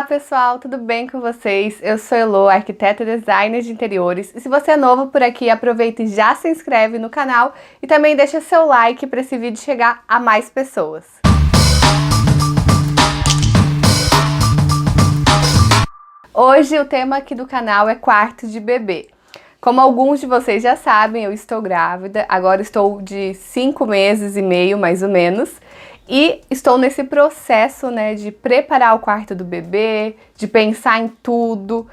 pessoal, tudo bem com vocês? Eu sou Elo, arquiteta e designer de interiores. E se você é novo por aqui, aproveita e já se inscreve no canal e também deixa seu like para esse vídeo chegar a mais pessoas. Hoje o tema aqui do canal é quarto de bebê. Como alguns de vocês já sabem, eu estou grávida, agora estou de 5 meses e meio, mais ou menos. E estou nesse processo, né, de preparar o quarto do bebê, de pensar em tudo.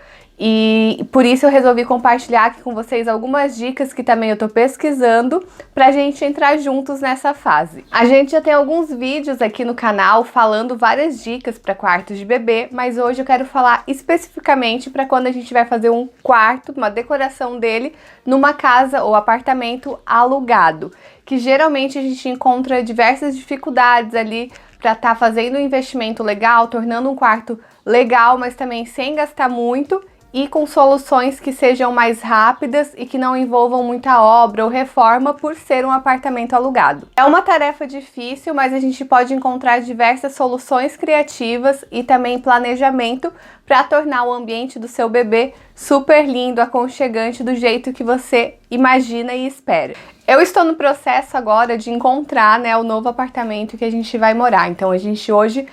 E por isso eu resolvi compartilhar aqui com vocês algumas dicas que também eu tô pesquisando pra gente entrar juntos nessa fase. A gente já tem alguns vídeos aqui no canal falando várias dicas para quartos de bebê, mas hoje eu quero falar especificamente para quando a gente vai fazer um quarto, uma decoração dele numa casa ou apartamento alugado, que geralmente a gente encontra diversas dificuldades ali para estar fazendo um investimento legal, tornando um quarto legal, mas também sem gastar muito e com soluções que sejam mais rápidas e que não envolvam muita obra ou reforma por ser um apartamento alugado. É uma tarefa difícil, mas a gente pode encontrar diversas soluções criativas e também planejamento para tornar o ambiente do seu bebê super lindo, aconchegante, do jeito que você imagina e espera. Eu estou no processo agora de encontrar, né, o novo apartamento que a gente vai morar. Então a gente hoje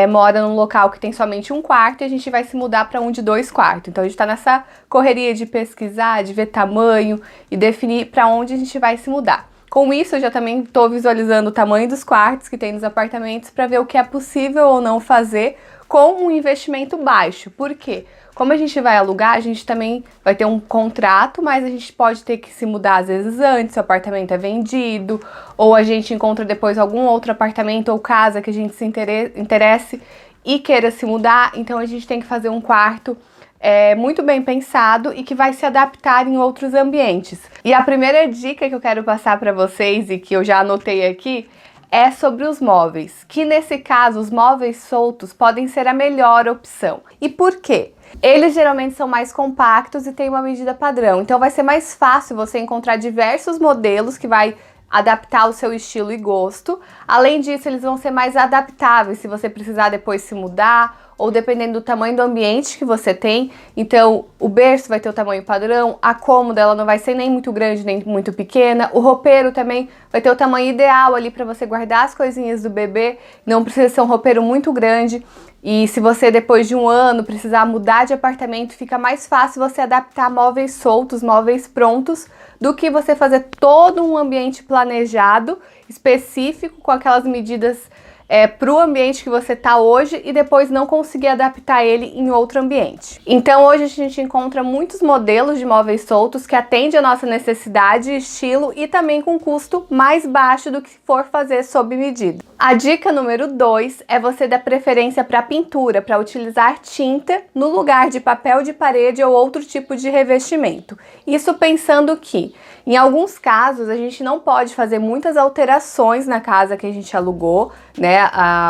mora num local que tem somente um quarto e a gente vai se mudar para um de 2 quartos. Então a gente está nessa correria de pesquisar, de ver tamanho e definir para onde a gente vai se mudar. Com isso, eu já também estou visualizando o tamanho dos quartos que tem nos apartamentos para ver o que é possível ou não fazer com um investimento baixo. Por quê? Como a gente vai alugar, a gente também vai ter um contrato, mas a gente pode ter que se mudar às vezes antes, se o apartamento é vendido, ou a gente encontra depois algum outro apartamento ou casa que a gente se interesse e queira se mudar. Então a gente tem que fazer um quarto muito bem pensado e que vai se adaptar em outros ambientes. E a primeira dica que eu quero passar para vocês e que eu já anotei aqui é sobre os móveis, que nesse caso os móveis soltos podem ser a melhor opção. E por quê? Eles geralmente são mais compactos e têm uma medida padrão, então vai ser mais fácil você encontrar diversos modelos que vai adaptar ao seu estilo e gosto. Além disso, eles vão ser mais adaptáveis se você precisar depois se mudar ou dependendo do tamanho do ambiente que você tem. Então, o berço vai ter o tamanho padrão, a cômoda ela não vai ser nem muito grande nem muito pequena, o roupeiro também vai ter o tamanho ideal ali para você guardar as coisinhas do bebê, não precisa ser um roupeiro muito grande. E se você depois de um ano precisar mudar de apartamento, fica mais fácil você adaptar móveis soltos, móveis prontos, do que você fazer todo um ambiente planejado, específico, com aquelas medidas para o ambiente que você está hoje e depois não conseguir adaptar ele em outro ambiente. Então hoje a gente encontra muitos modelos de móveis soltos que atendem a nossa necessidade, estilo e também com custo mais baixo do que se for fazer sob medida. A dica número 2 é você dar preferência para pintura, para utilizar tinta no lugar de papel de parede ou outro tipo de revestimento. Isso pensando que, em alguns casos, a gente não pode fazer muitas alterações na casa que a gente alugou, né?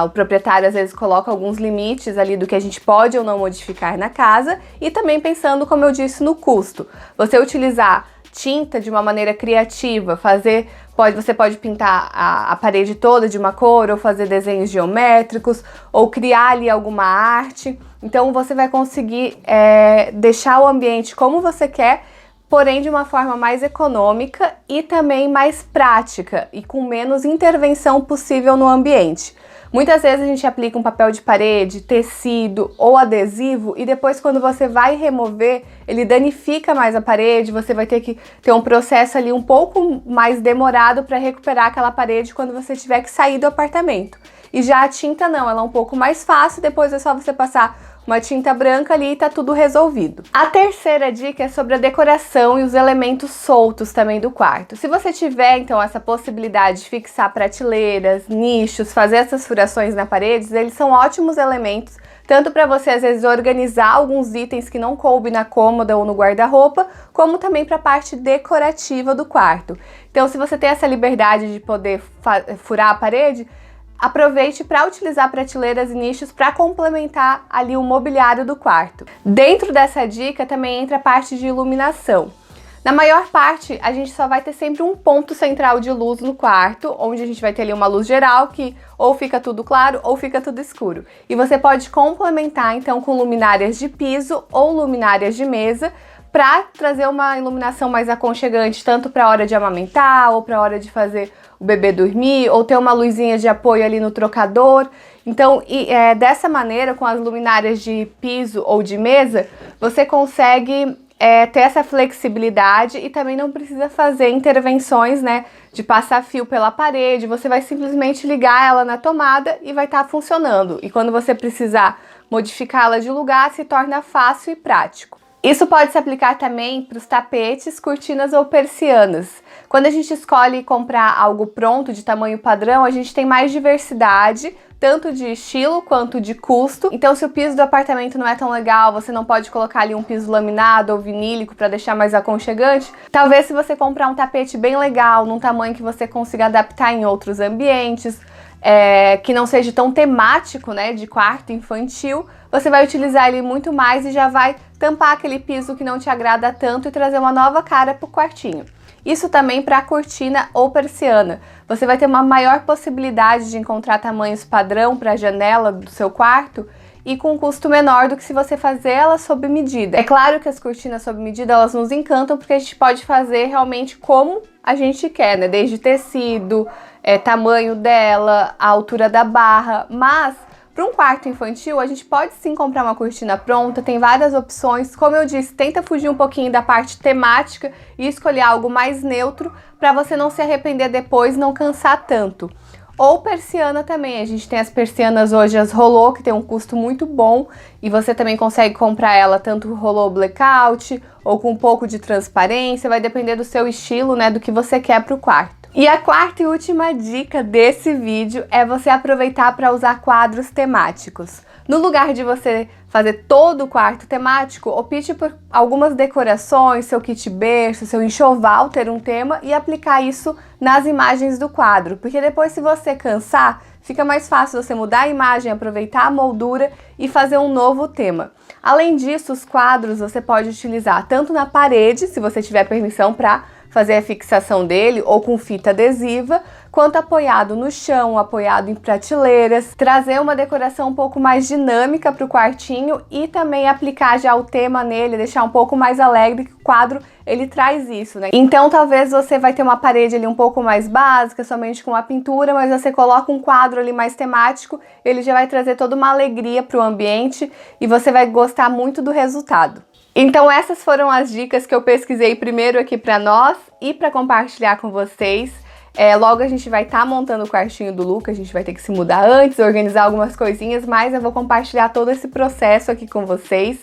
O proprietário às vezes coloca alguns limites ali do que a gente pode ou não modificar na casa e também pensando, como eu disse, no custo. Você utilizar tinta de uma maneira criativa, você pode pintar a parede toda de uma cor ou fazer desenhos geométricos ou criar ali alguma arte. Então você vai conseguir deixar o ambiente como você quer, porém de uma forma mais econômica e também mais prática e com menos intervenção possível no ambiente. Muitas vezes a gente aplica um papel de parede, tecido ou adesivo e depois quando você vai remover, ele danifica mais a parede, você vai ter que ter um processo ali um pouco mais demorado para recuperar aquela parede quando você tiver que sair do apartamento. E já a tinta não, ela é um pouco mais fácil, depois é só você passar uma tinta branca ali e tá tudo resolvido. A terceira dica é sobre a decoração e os elementos soltos também do quarto. Se você tiver, então, essa possibilidade de fixar prateleiras, nichos, fazer essas furações na parede, eles são ótimos elementos, tanto para você, às vezes, organizar alguns itens que não coube na cômoda ou no guarda-roupa, como também para a parte decorativa do quarto. Então, se você tem essa liberdade de poder furar a parede, aproveite para utilizar prateleiras e nichos para complementar ali o mobiliário do quarto. Dentro dessa dica também entra a parte de iluminação. Na maior parte, a gente só vai ter sempre um ponto central de luz no quarto, onde a gente vai ter ali uma luz geral que ou fica tudo claro ou fica tudo escuro. E você pode complementar então com luminárias de piso ou luminárias de mesa para trazer uma iluminação mais aconchegante, tanto para a hora de amamentar ou para a hora de fazer o bebê dormir, ou ter uma luzinha de apoio ali no trocador. Então, dessa maneira, com as luminárias de piso ou de mesa, você consegue ter essa flexibilidade e também não precisa fazer intervenções, né, de passar fio pela parede. Você vai simplesmente ligar ela na tomada e vai estar funcionando. E quando você precisar modificá-la de lugar, se torna fácil e prático. Isso pode se aplicar também para os tapetes, cortinas ou persianas. Quando a gente escolhe comprar algo pronto de tamanho padrão, a gente tem mais diversidade, tanto de estilo quanto de custo. Então, se o piso do apartamento não é tão legal, você não pode colocar ali um piso laminado ou vinílico para deixar mais aconchegante. Talvez se você comprar um tapete bem legal, num tamanho que você consiga adaptar em outros ambientes, que não seja tão temático, né, de quarto infantil, você vai utilizar ele muito mais e já vai tampar aquele piso que não te agrada tanto e trazer uma nova cara para o quartinho. Isso também para a cortina ou persiana. Você vai ter uma maior possibilidade de encontrar tamanhos padrão para a janela do seu quarto e com um custo menor do que se você fazer ela sob medida. É claro que as cortinas sob medida, elas nos encantam porque a gente pode fazer realmente como a gente quer, né? Desde tecido, tamanho dela, a altura da barra, mas para um quarto infantil, a gente pode sim comprar uma cortina pronta, tem várias opções. Como eu disse, tenta fugir um pouquinho da parte temática e escolher algo mais neutro para você não se arrepender depois e não cansar tanto. Ou persiana também, a gente tem as persianas hoje, as rolô, que tem um custo muito bom e você também consegue comprar ela tanto rolô blackout ou com um pouco de transparência, vai depender do seu estilo, né, do que você quer para o quarto. E a quarta e última dica desse vídeo é você aproveitar para usar quadros temáticos. No lugar de você fazer todo o quarto temático, opte por algumas decorações, seu kit berço, seu enxoval ter um tema e aplicar isso nas imagens do quadro, porque depois, se você cansar, fica mais fácil você mudar a imagem, aproveitar a moldura e fazer um novo tema. Além disso, os quadros você pode utilizar tanto na parede, se você tiver permissão para fazer a fixação dele, ou com fita adesiva, quanto apoiado no chão, apoiado em prateleiras, trazer uma decoração um pouco mais dinâmica para o quartinho e também aplicar já o tema nele, deixar um pouco mais alegre, que o quadro ele traz isso, né? Então talvez você vai ter uma parede ali um pouco mais básica, somente com a pintura, mas você coloca um quadro ali mais temático, ele já vai trazer toda uma alegria para o ambiente e você vai gostar muito do resultado. Então essas foram as dicas que eu pesquisei primeiro aqui para nós e para compartilhar com vocês. Logo a gente vai estar montando o quartinho do Luca, a gente vai ter que se mudar antes, organizar algumas coisinhas, mas eu vou compartilhar todo esse processo aqui com vocês,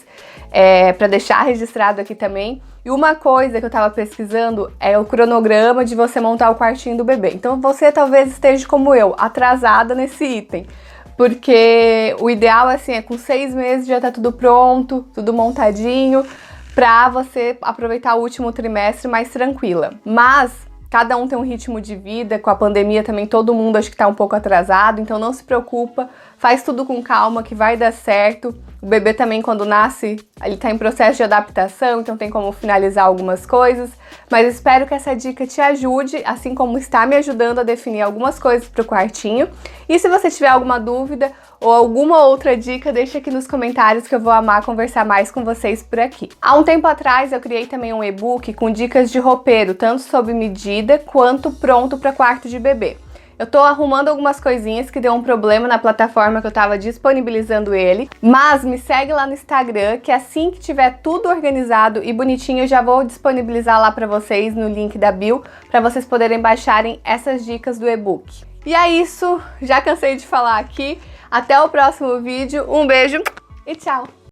para deixar registrado aqui também. E uma coisa que eu tava pesquisando é o cronograma de você montar o quartinho do bebê. Então você talvez esteja como eu, atrasada nesse item. Porque o ideal assim, é com 6 meses já tá tudo pronto, tudo montadinho, pra você aproveitar o último trimestre mais tranquila. Mas cada um tem um ritmo de vida, com a pandemia também todo mundo acho que tá um pouco atrasado, então não se preocupa, faz tudo com calma que vai dar certo. O bebê também, quando nasce, ele tá em processo de adaptação, então tem como finalizar algumas coisas. Mas espero que essa dica te ajude, assim como está me ajudando a definir algumas coisas para o quartinho. E se você tiver alguma dúvida ou alguma outra dica, deixa aqui nos comentários que eu vou amar conversar mais com vocês por aqui. Há um tempo atrás eu criei também um e-book com dicas de roupeiro, tanto sob medida quanto pronto para quarto de bebê. Eu tô arrumando algumas coisinhas que deu um problema na plataforma que eu tava disponibilizando ele, mas me segue lá no Instagram que assim que tiver tudo organizado e bonitinho eu já vou disponibilizar lá pra vocês no link da bio, pra vocês poderem baixarem essas dicas do e-book. E é isso, já cansei de falar aqui, até o próximo vídeo, um beijo e tchau!